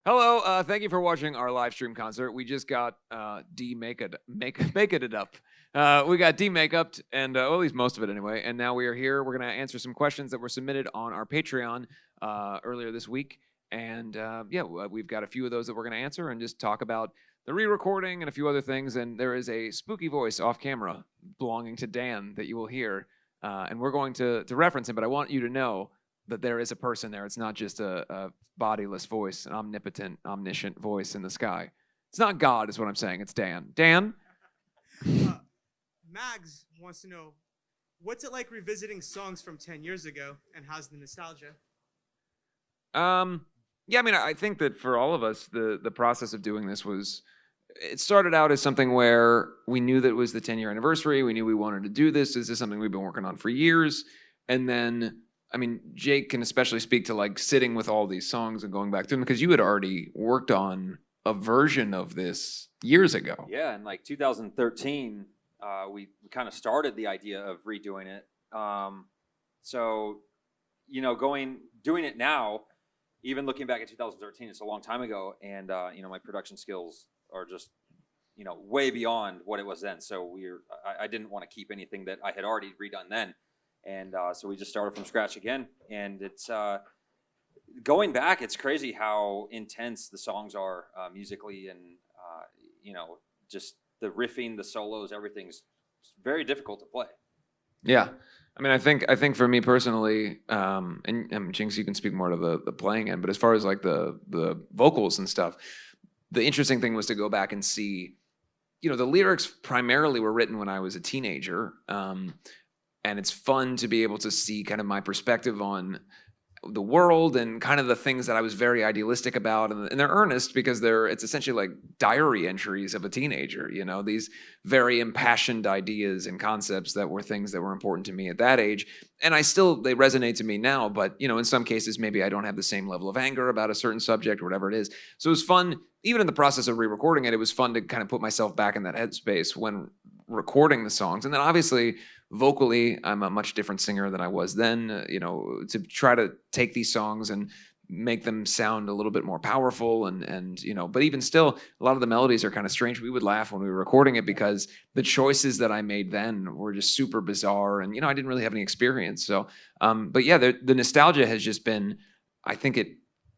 Hello, thank you for watching our live stream concert. We just got making it up. We got de-makeuped, and well, at least most of it anyway. And now we are here. We're gonna answer some questions that were submitted on our Patreon earlier this week. And yeah, we've got a few of those that we're gonna answer and just talk about the re-recording and a few other things. And there is a spooky voice off camera belonging to Dan that you will hear, and we're going to reference him. But I want you to know that there is a person there. It's not just a bodiless voice, an omnipotent, omniscient voice in the sky. It's not God, is what I'm saying. It's Dan. Dan? Mags wants to know, what's it like revisiting songs from 10 years ago, and how's the nostalgia? Yeah, I mean, I think that for all of us, the process of doing this was, it started out as something where we knew that it was the 10-year anniversary. We knew we wanted to do this. This is something we've been working on for years. And then, I mean, Jake can especially speak to like sitting with all these songs and going back to them because you had already worked on a version of this years ago. Yeah, in like 2013, we kind of started the idea of redoing it. So, doing it now, even looking back at 2013, it's a long time ago, and my production skills are just way beyond what it was then. So I didn't want to keep anything that I had already redone then. And so we just started from scratch again. And it's going back, it's crazy how intense the songs are musically, and just the riffing, the solos, everything's very difficult to play. Yeah. I mean, I think for me personally, and Jinx, you can speak more to the playing end, but as far as like the vocals and stuff, the interesting thing was to go back and see, the lyrics primarily were written when I was a teenager. And it's fun to be able to see kind of my perspective on the world and kind of the things that I was very idealistic about. And they're earnest because it's essentially like diary entries of a teenager, these very impassioned ideas and concepts that were things that were important to me at that age. And they resonate to me now, but, in some cases, maybe I don't have the same level of anger about a certain subject or whatever it is. So it was fun, even in the process of re-recording it, it was fun to kind of put myself back in that headspace when recording the songs. And then obviously, vocally, I'm a much different singer than I was then, to try to take these songs and make them sound a little bit more powerful and but even still, a lot of the melodies are kind of strange. We would laugh when we were recording it because the choices that I made then were just super bizarre, and I didn't really have any experience. So but yeah, the nostalgia has just been, I think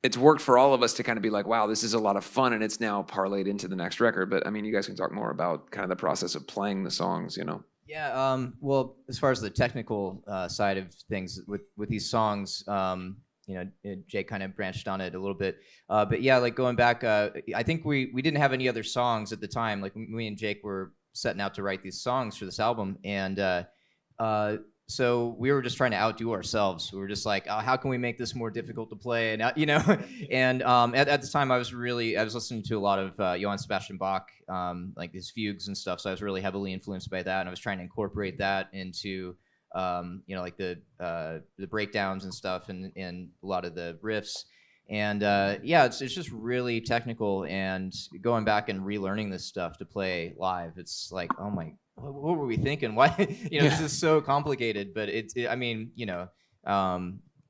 it's worked for all of us to kind of be like, wow, this is a lot of fun, and it's now parlayed into the next record. But I mean, you guys can talk more about kind of the process of playing the songs, Yeah, well, as far as the technical side of things with these songs, Jake kind of branched on it a little bit. But yeah, like going back, I think we didn't have any other songs at the time. Like me and Jake were setting out to write these songs for this album, and so we were just trying to outdo ourselves. We were just like, how can we make this more difficult to play? And and at the time I was listening to a lot of Johann Sebastian Bach, like his fugues and stuff. So I was really heavily influenced by that, and I was trying to incorporate that into like the breakdowns and stuff, and a lot of the riffs. And yeah, it's just really technical, and going back and relearning this stuff to play live, it's like, oh my, what were we thinking? Why, This is so complicated. But we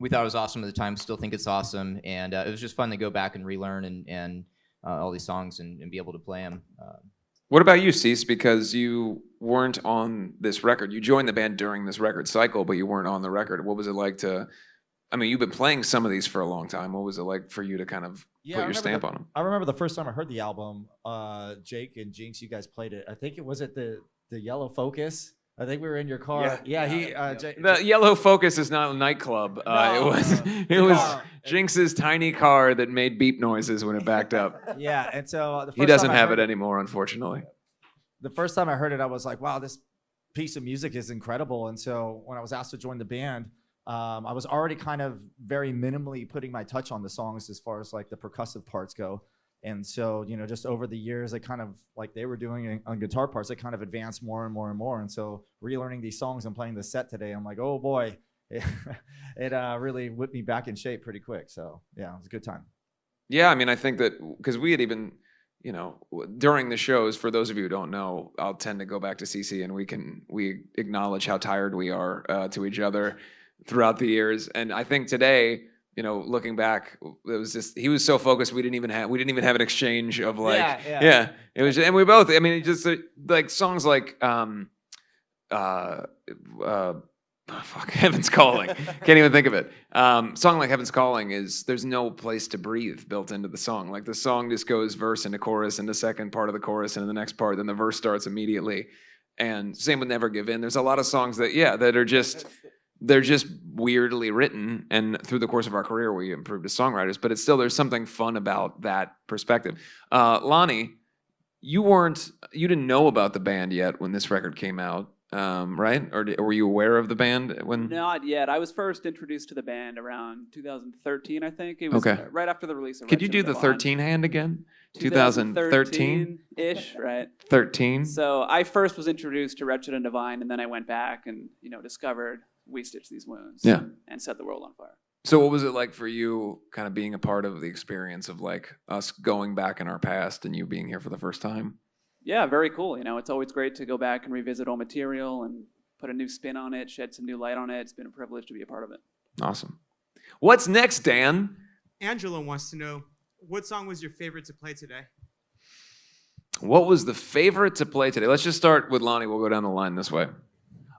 thought it was awesome at the time, still think it's awesome, and it was just fun to go back and relearn and all these songs and be able to play them. What about you, Cease? Because you weren't on this record. You joined the band during this record cycle, but you weren't on the record. What was it like you've been playing some of these for a long time. What was it like for you to kind of put your stamp on them? I remember the first time I heard the album, Jake and Jinx, you guys played it. I think it was at the Yellow Focus. I think we were in your car. The Yellow Focus is not a nightclub. It was Jinx's tiny car that made beep noises when it backed up. Yeah, and so he doesn't have it anymore, unfortunately. The first time I heard it, I was like, wow, this piece of music is incredible. And so when I was asked to join the band, I was already kind of very minimally putting my touch on the songs as far as like the percussive parts go. And so, just over the years, I kind of, like they were doing on guitar parts, I kind of advanced more and more and more. And so relearning these songs and playing the set today, I'm like, oh boy, it really whipped me back in shape pretty quick. So yeah, it was a good time. Yeah, I mean, I think that because we had even, during the shows, for those of you who don't know, I'll tend to go back to CC and we acknowledge how tired we are to each other throughout the years. And I think today, looking back, it was just he was so focused we didn't even have an exchange of like Yeah. it was, and we both, I mean, it just like songs like fuck, Heaven's Calling. Can't even think of it. Song like Heaven's Calling there's no place to breathe built into the song. Like the song just goes verse into chorus into second part of the chorus and the next part, then the verse starts immediately. And same with Never Give In. There's a lot of songs that are just they're just weirdly written, and through the course of our career we improved as songwriters, but it's still, there's something fun about that perspective. Lonnie, you didn't know about the band yet when this record came out, right? Or were you aware of the band when? Not yet. I was first introduced to the band around 2013, I think. It was Okay. Right after the release of Could you Wretched do and the Divine. 13 hand again? 2013? 2013-ish, right? 13? So I first was introduced to Wretched and Divine, and then I went back and, discovered We Stitch These Wounds Yeah. and Set the World on Fire. So what was it like for you kind of being a part of the experience of like us going back in our past and you being here for the first time? Yeah, very cool. It's always great to go back and revisit old material and put a new spin on it, shed some new light on it. It's been a privilege to be a part of it. Awesome. What's next, Dan? Angela wants to know, what song was your favorite to play today? What was the favorite to play today? Let's just start with Lonnie. We'll go down the line this way.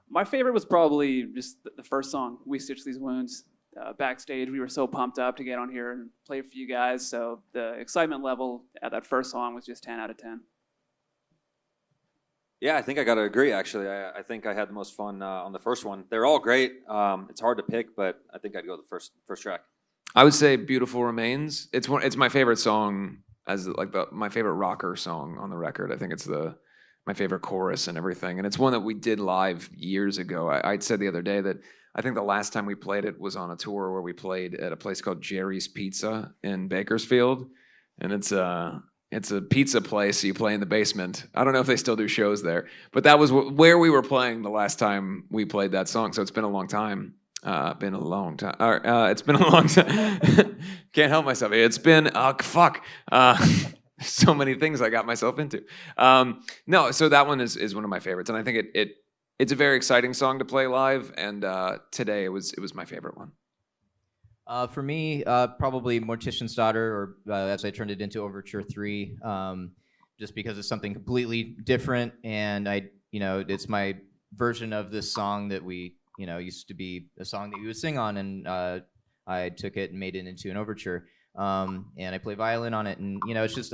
My favorite was probably just the first song, We Stitch These Wounds. Backstage, we were so pumped up to get on here and play for you guys. So the excitement level at that first song was just 10 out of 10. Yeah, I think I got to agree, actually. I think I had the most fun on the first one. They're all great. It's hard to pick, but I think I'd go with the first track. I would say Beautiful Remains. It's my favorite song, as like my favorite rocker song on the record. I think it's my favorite chorus and everything. And it's one that we did live years ago. I'd said the other day that I think the last time we played it was on a tour where we played at a place called Jerry's Pizza in Bakersfield. And it's a pizza place, so you play in the basement. I don't know if they still do shows there, but that was where we were playing the last time we played that song. So it's been a long time. It's been a long time. Can't help myself. It's been so many things I got myself into. No, so that one is one of my favorites, and I think it's a very exciting song to play live. And today it was my favorite one. For me, probably Mortician's Daughter, or as I turned it into Overture 3, just because it's something completely different, and it's my version of this song that we, used to be a song that you would sing on, and I took it and made it into an overture, and I play violin on it, and it's just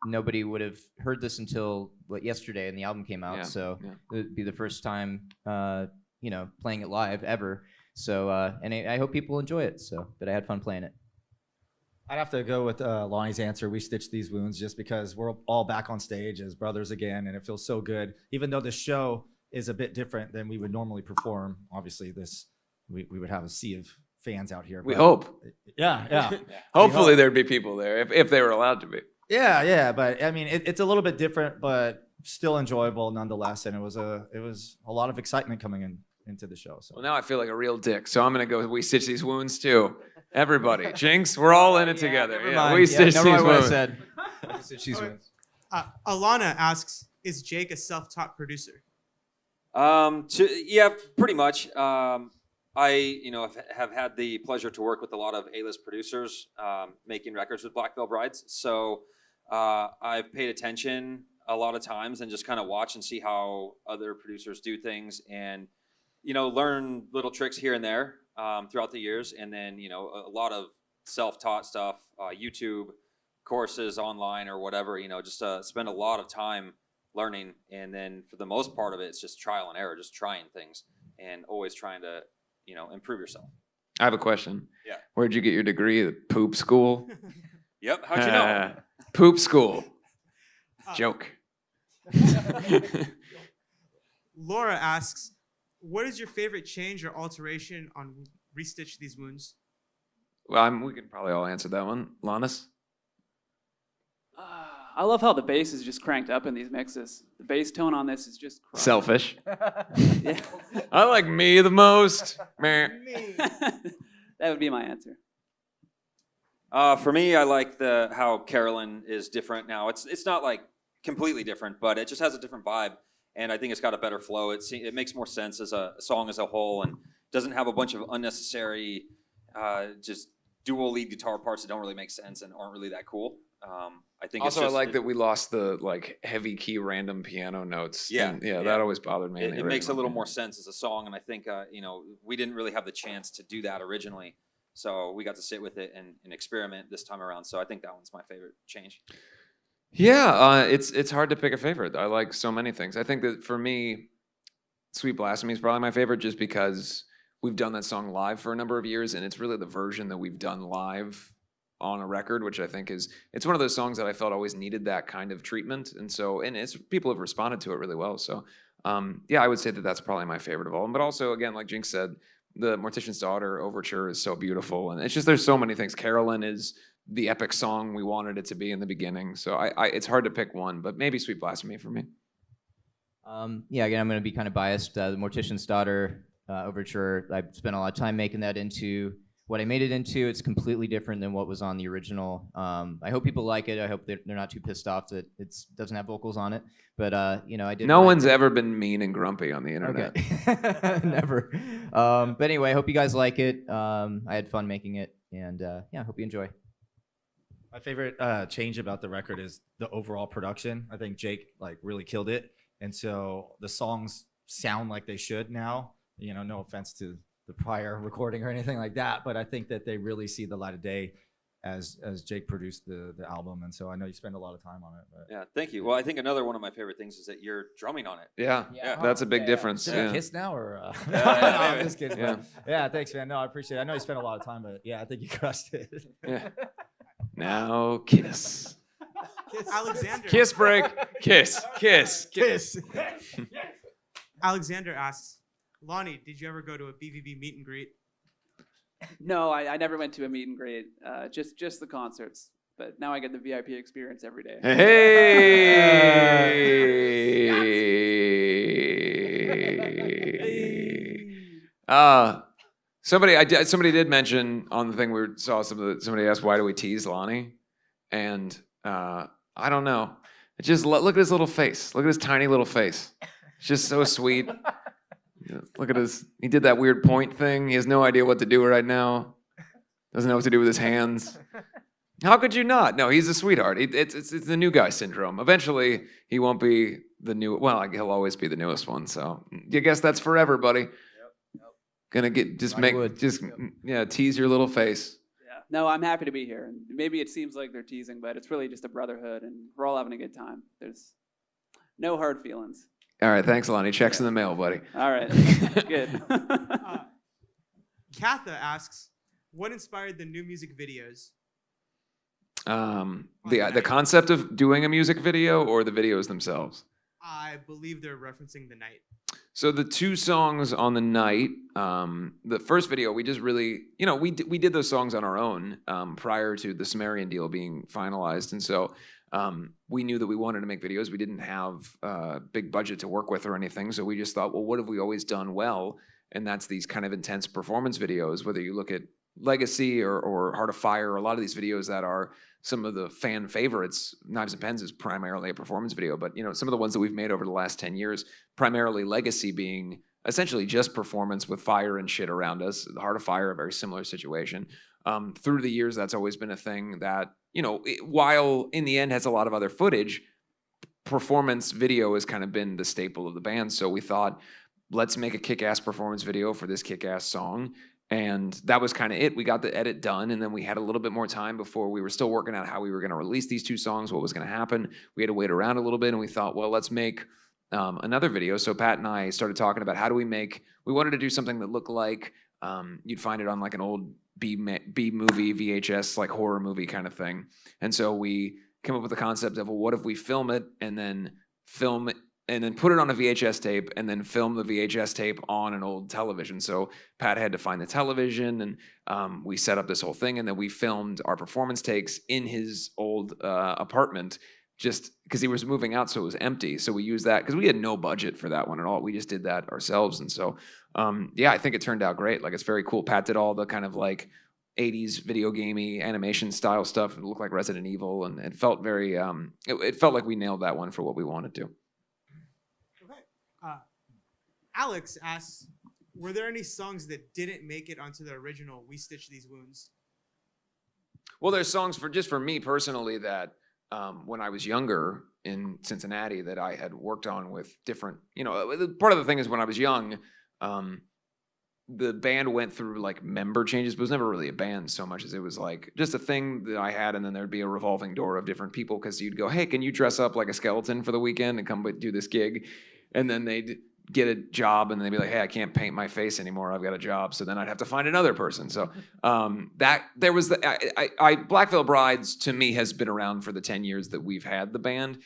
nobody would have heard this until yesterday, and the album came out, so it would be the first time, playing it live ever. So, and I hope people enjoy it. But I had fun playing it. I'd have to go with Lonnie's answer. We Stitch These Wounds, just because we're all back on stage as brothers again, and it feels so good. Even though the show is a bit different than we would normally perform. Obviously, we would have a sea of fans out here. We hope. Yeah. Hopefully there'd be people there if they were allowed to be. Yeah. But I mean, it's a little bit different, but still enjoyable nonetheless. And it was a lot of excitement coming into the show. So Well, now I feel like a real dick, so I'm gonna go with We Stitch These Wounds too. Everybody, Jinx, we're all in it together. Yeah, We Stitch These Wounds. We Stitch These Wounds. Alana asks, is Jake a self-taught producer? Yeah, pretty much. I have had the pleasure to work with a lot of A-list producers making records with Black Veil Brides. So I've paid attention a lot of times and just kind of watch and see how other producers do things, and learn little tricks here and there throughout the years. And then a lot of self-taught stuff, YouTube courses online or whatever. Just spend a lot of time learning, and then for the most part of it, it's just trial and error, just trying things and always trying to improve yourself. I have a question. Yeah. Where'd you get your degree? At Poop School? Yep. How'd you know? Poop School. Joke. Laura asks, what is your favorite change or alteration on Restitch These Wounds? Well, we could probably all answer that one. Lannis? I love how the bass is just cranked up in these mixes. The bass tone on this is just crushed. Selfish. Yeah. I like me the most. Meh. That would be my answer. For me, I like how Carolyn is different now. It's not like completely different, but it just has a different vibe, and I think it's got a better flow. It makes more sense as a song as a whole, and doesn't have a bunch of unnecessary just dual lead guitar parts that don't really make sense and aren't really that cool. I think Also, it's just, I like that we lost the like heavy key random piano notes. Yeah, And, yeah, yeah. that always bothered me. in it, the it makes a original. little more sense as a song, and I think we didn't really have the chance to do that originally, so we got to sit with it and experiment this time around. So I think that one's my favorite change. Yeah, it's hard to pick a favorite. I like so many things. I think that for me, Sweet Blasphemy is probably my favorite, just because we've done that song live for a number of years, and it's really the version that we've done live on a record, which I think it's one of those songs that I felt always needed that kind of treatment, and it's people have responded to it really well. So yeah, I would say that that's probably my favorite of all. But also, again, like Jinx said, the Mortician's Daughter overture is so beautiful, and it's just there's so many things. Carolyn is the epic song we wanted it to be in the beginning. So it's hard to pick one, but maybe Sweet Blasphemy for me. Yeah, again, I'm going to be kind of biased. The Mortician's Daughter overture, I spent a lot of time making that into what I made it into. It's completely different than what was on the original. I hope people like it. I hope they're not too pissed off that it doesn't have vocals on it. But I did. No one's ever been mean and grumpy on the internet. Okay. Never. But anyway, I hope you guys like it. I had fun making it, and yeah, I hope you enjoy. My favorite change about the record is the overall production. I think Jake really killed it, and so the songs sound like they should now. No offense to the prior recording or anything like that, but I think that they really see the light of day as Jake produced the album, and so I know you spend a lot of time on it. But. Yeah, thank you. Well, I think another one of my favorite things is that you're drumming on it. Yeah, that's a big difference. Should I kiss now or? No, yeah. I'm just kidding. Yeah. Yeah, thanks, man. No, I appreciate it. I know you spent a lot of time, but yeah, I think you crushed it. Yeah. Now kiss. Alexander. Kiss break. Kiss. Kiss. Kiss. Alexander asks, Lonnie, did you ever go to a BVB meet and greet? No, I never went to a meet and greet. Just the concerts. But now I get the VIP experience every day. Hey. Somebody did mention on the thing we saw somebody asked, why do we tease Lonnie? And I don't know. It just look at his little face. Look at his tiny little face. It's just so sweet. Look at he did that weird point thing. He has no idea what to do right now. Doesn't know what to do with his hands. How could you not? No, he's a sweetheart. It's the new guy syndrome. Eventually, he won't be the new. Well, he'll always be the newest one. So I guess that's forever, buddy. Yep. Gonna tease your little face. Yeah. No, I'm happy to be here. And maybe it seems like they're teasing, but it's really just a brotherhood, and we're all having a good time. There's no hard feelings. All right, thanks, Lonnie. Checks in the mail, buddy. All right, good. Katha asks, what inspired the new music videos? The concept of doing a music video or the videos themselves? I believe they're referencing The Night. So the two songs on The Night, the first video, we just really, we did those songs on our own prior to the Sumerian deal being finalized. And so we knew that we wanted to make videos. We didn't have a big budget to work with or anything. So we just thought, well, what have we always done well? And that's these kind of intense performance videos, whether you look at Legacy or Heart of Fire, or a lot of these videos that are some of the fan favorites. Knives and Pens is primarily a performance video, but some of the ones that we've made over the last 10 years, primarily Legacy being essentially just performance with fire and shit around us. The Heart of Fire, a very similar situation. Through the years, that's always been a thing that, while in the end has a lot of other footage, performance video has kind of been the staple of the band. So we thought, let's make a kick-ass performance video for this kick-ass song. And that was kind of it. We got the edit done, and then we had a little bit more time before we were still working out how we were going to release these two songs, what was going to happen. We had to wait around a little bit, and we thought, well, let's make another video. So Pat and I started talking about we wanted to do something that looked like you'd find it on like an old B movie, VHS, like horror movie kind of thing. And so we came up with the concept of, well, what if we film it and then put it on a VHS tape and then film the VHS tape on an old television. So Pat had to find the television, and we set up this whole thing, and then we filmed our performance takes in his old apartment, just because he was moving out, so it was empty. So we used that because we had no budget for that one at all. We just did that ourselves. And so, I think it turned out great. Like, it's very cool. Pat did all the kind of like 80s video gamey animation style stuff. It looked like Resident Evil, and it felt very, it felt like we nailed that one for what we wanted to. Alex asks, were there any songs that didn't make it onto the original We Stitch These Wounds? Well, there's songs for me personally that when I was younger in Cincinnati that I had worked on with different, part of the thing is when I was young, the band went through like member changes, but it was never really a band so much as it was like just a thing that I had, and then there'd be a revolving door of different people because you'd go, hey, can you dress up like a skeleton for the weekend and come do this gig? And then they'd get a job and they'd be like, hey, I can't paint my face anymore. I've got a job. So then I'd have to find another person. So that there was Black Veil Brides to me has been around for the 10 years that we've had the band.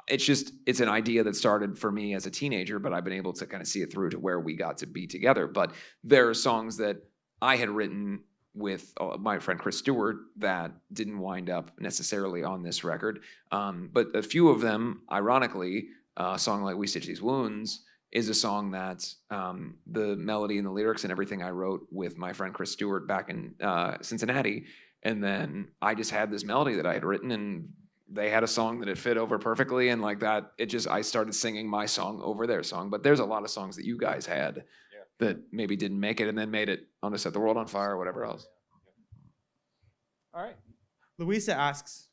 It's an idea that started for me as a teenager, but I've been able to kind of see it through to where we got to be together. But there are songs that I had written with my friend Chris Stewart that didn't wind up necessarily on this record. But a few of them, ironically, a song like We Stitch These Wounds is a song that the melody and the lyrics and everything I wrote with my friend Chris Stewart back in Cincinnati. And then I just had this melody that I had written, and they had a song that it fit over perfectly. And like that, I started singing my song over their song. But there's a lot of songs that you guys had that maybe didn't make it and then made it on to Set the World on Fire or whatever else. All right. Louisa asks,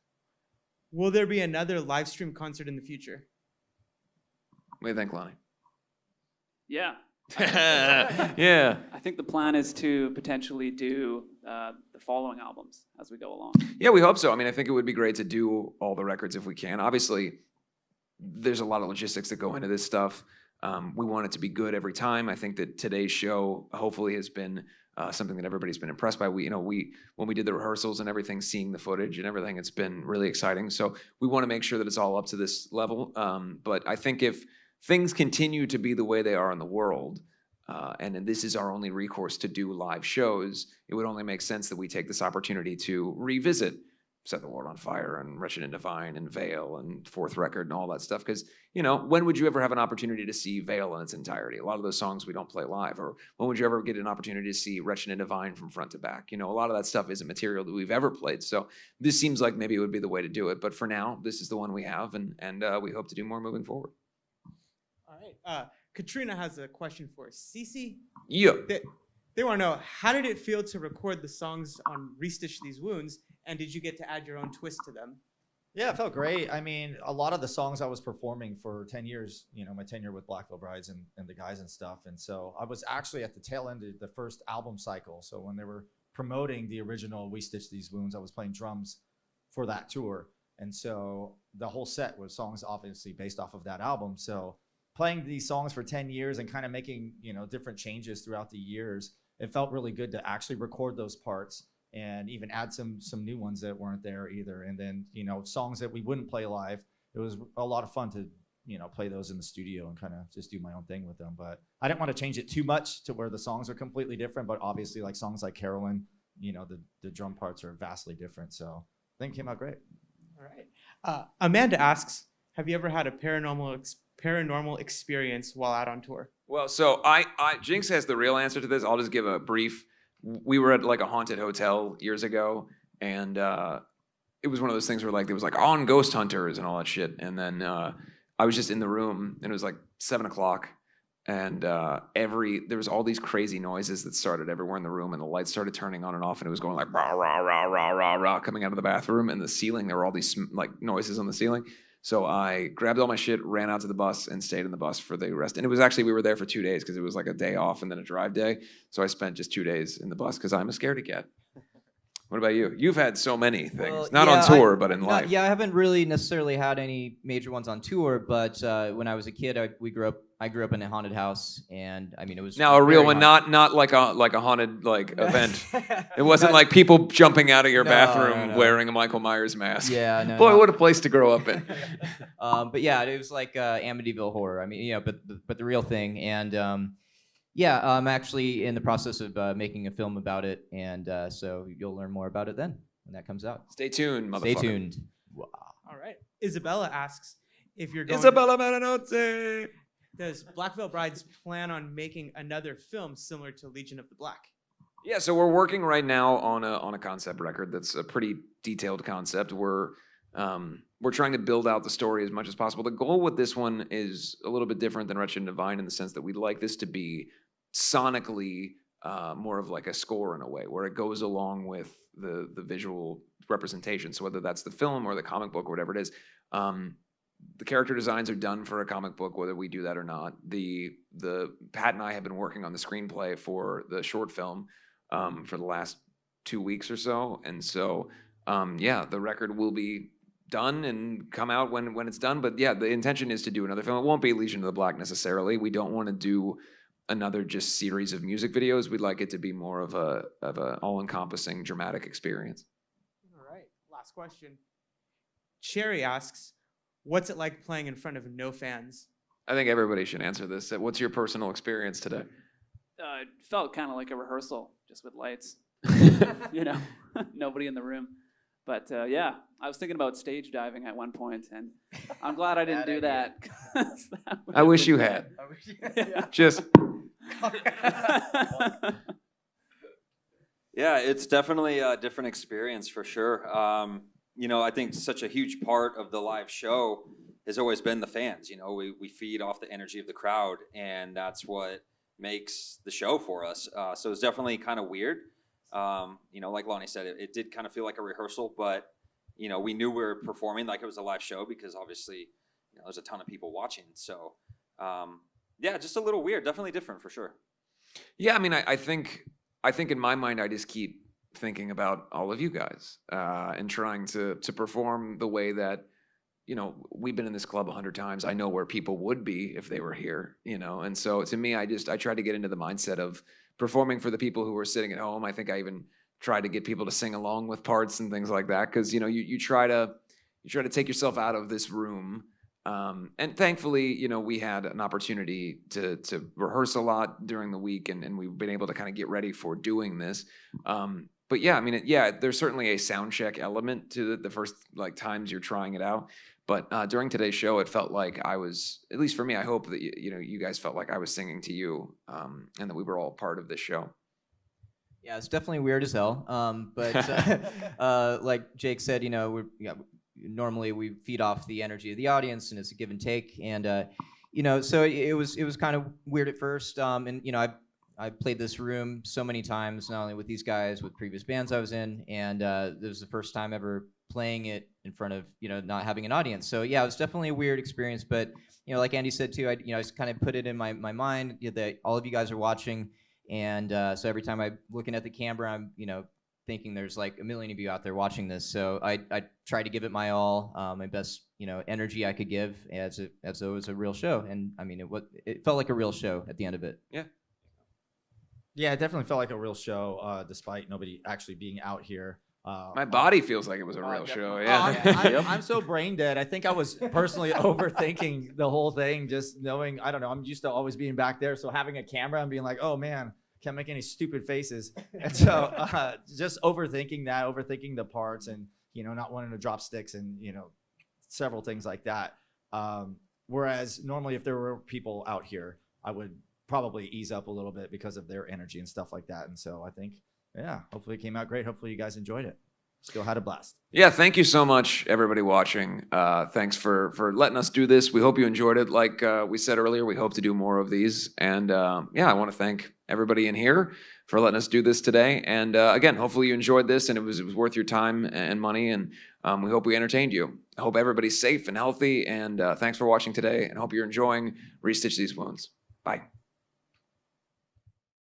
will there be another live stream concert in the future? What do you think, Lonnie? Yeah. Yeah. I think the plan is to potentially do the following albums as we go along. Yeah, we hope so. I mean, I think it would be great to do all the records if we can. Obviously, there's a lot of logistics that go into this stuff. We want it to be good every time. I think that today's show hopefully has been something that everybody's been impressed by. When we did the rehearsals and everything, seeing the footage and everything, it's been really exciting. So we want to make sure that it's all up to this level. But I think if things continue to be the way they are in the world, and this is our only recourse to do live shows, it would only make sense that we take this opportunity to revisit Set the World on Fire and Wretched and Divine and Veil and Fourth Record and all that stuff. Because, when would you ever have an opportunity to see Veil in its entirety? A lot of those songs we don't play live. Or when would you ever get an opportunity to see Wretched and Divine from front to back? A lot of that stuff isn't material that we've ever played. So this seems like maybe it would be the way to do it. But for now, this is the one we have, and we hope to do more moving forward. All right. Katrina has a question for us. Cece, Yeah. they want to know, how did it feel to record the songs on Restitch These Wounds, and did you get to add your own twist to them? Yeah, it felt great. I mean, a lot of the songs I was performing for 10 years, my tenure with Black Veil Brides and the guys and stuff. And so I was actually at the tail end of the first album cycle. So when they were promoting the original We Stitch These Wounds, I was playing drums for that tour. And so the whole set was songs obviously based off of that album. So playing these songs for 10 years and kind of making, different changes throughout the years, it felt really good to actually record those parts and even add some new ones that weren't there either. And then, songs that we wouldn't play live. It was a lot of fun to, play those in the studio and kind of just do my own thing with them. But I didn't want to change it too much to where the songs are completely different. But obviously, like songs like Carolyn, the drum parts are vastly different. So I think it came out great. All right. Amanda asks, have you ever had a paranormal experience while out on tour? Well, so Jinx has the real answer to this. I'll just give a brief. We were at like a haunted hotel years ago, and it was one of those things where like there was like on ghost hunters and all that shit. And then I was just in the room, and it was like 7:00, and there was all these crazy noises that started everywhere in the room, and the lights started turning on and off, and it was going like rah rah rah rah rah rah coming out of the bathroom, and the ceiling. There were all these like noises on the ceiling. So I grabbed all my shit, ran out to the bus, and stayed in the bus for the rest. And it was actually, we were there for 2 days because it was like a day off and then a drive day. So I spent just 2 days in the bus because I'm a scaredy cat. What about you? You've had so many things, Well, not yeah, on tour, but in life. Yeah, I haven't really necessarily had any major ones on tour, but when I was a kid, I grew up in a haunted house, and I mean it was Now a real very one, haunted. not like a haunted event. It wasn't like people jumping out of your bathroom no. wearing a Michael Myers mask. Yeah, no. Boy, what a place to grow up in. But yeah, it was like Amityville horror. I mean, but the real thing. And yeah, I'm actually in the process of making a film about it, and so you'll learn more about it then when that comes out. Stay tuned, motherfucker. Stay tuned. Wow. All right. Isabella asks, if you're going... Isabella Maranotte. Does Black Veil Brides plan on making another film similar to Legion of the Black? Yeah, so we're working right now on a concept record that's a pretty detailed concept. We're trying to build out the story as much as possible. The goal with this one is a little bit different than Wretched and Divine in the sense that we'd like this to be sonically more of like a score in a way, where it goes along with the visual representation. So whether that's the film or the comic book or whatever it is, the character designs are done for a comic book, whether we do that or not. The Pat and I have been working on the screenplay for the short film for the last 2 weeks or so, and so yeah, the record will be done and come out when it's done. But yeah, the intention is to do another film. It won't be Legion of the Black necessarily. We don't want to do another just series of music videos. We'd like it to be more of a all-encompassing dramatic experience. All right, last question. Cherry asks, what's it like playing in front of no fans? I think everybody should answer this. What's your personal experience today? It felt kind of like a rehearsal, just with lights. Nobody in the room. But yeah, I was thinking about stage diving at one point, and I'm glad I didn't do that. 'cause that would I have wish been you bad. had. Just Yeah, it's definitely a different experience for sure. I think such a huge part of the live show has always been the fans. We feed off the energy of the crowd, and that's what makes the show for us. So it's definitely kind of weird. Like Lonnie said, it did kind of feel like a rehearsal, but we knew we were performing like it was a live show because obviously there's a ton of people watching. So yeah, just a little weird, definitely different for sure. yeah, I mean, I think in my mind, I just keep thinking about all of you guys and trying to perform the way that we've been in this club 100 times. I know where people would be if they were here, and so to me, I try to get into the mindset of performing for the people who are sitting at home. I think I even try to get people to sing along with parts and things like that, because you try to take yourself out of this room. And thankfully, we had an opportunity to rehearse a lot during the week, and we've been able to kind of get ready for doing this. But yeah, I mean, there's certainly a sound check element to the first times you're trying it out. But during today's show, it felt like I was, at least for me, I hope that you guys felt like I was singing to you, and that we were all part of this show. Yeah, it's definitely weird as hell. But like Jake said, normally we feed off the energy of the audience, and it's a give and take. And so it was kind of weird at first. I played this room so many times, not only with these guys, with previous bands I was in, and this was the first time ever playing it in front of not having an audience. So yeah, it was definitely a weird experience. But like Andy said too, I just kind of put it in my mind that all of you guys are watching, and so every time I'm looking at the camera, I'm thinking there's like a million of you out there watching this. So I try to give it my all, my best energy I could give as though it was a real show. And I mean, it felt like a real show at the end of it. Yeah. Yeah, it definitely felt like a real show, despite nobody actually being out here. My body feels like it was a real show. Oh, Yeah. I'm so brain dead. I think I was personally overthinking the whole thing, just knowing, I don't know, I'm used to always being back there. So having a camera and being like, oh man, can't make any stupid faces. And so just overthinking the parts, and, not wanting to drop sticks, and, several things like that. Whereas normally if there were people out here, I would probably ease up a little bit because of their energy and stuff like that. And so I think, yeah, hopefully it came out great. Hopefully you guys enjoyed it. Still had a blast. Yeah, thank you so much, everybody watching. Thanks for letting us do this. We hope you enjoyed it. Like we said earlier, we hope to do more of these. And yeah, I want to thank everybody in here for letting us do this today. And again, hopefully you enjoyed this, and it was worth your time and money. And we hope we entertained you. I hope everybody's safe and healthy. And thanks for watching today. And hope you're enjoying Restitch These Wounds. Bye.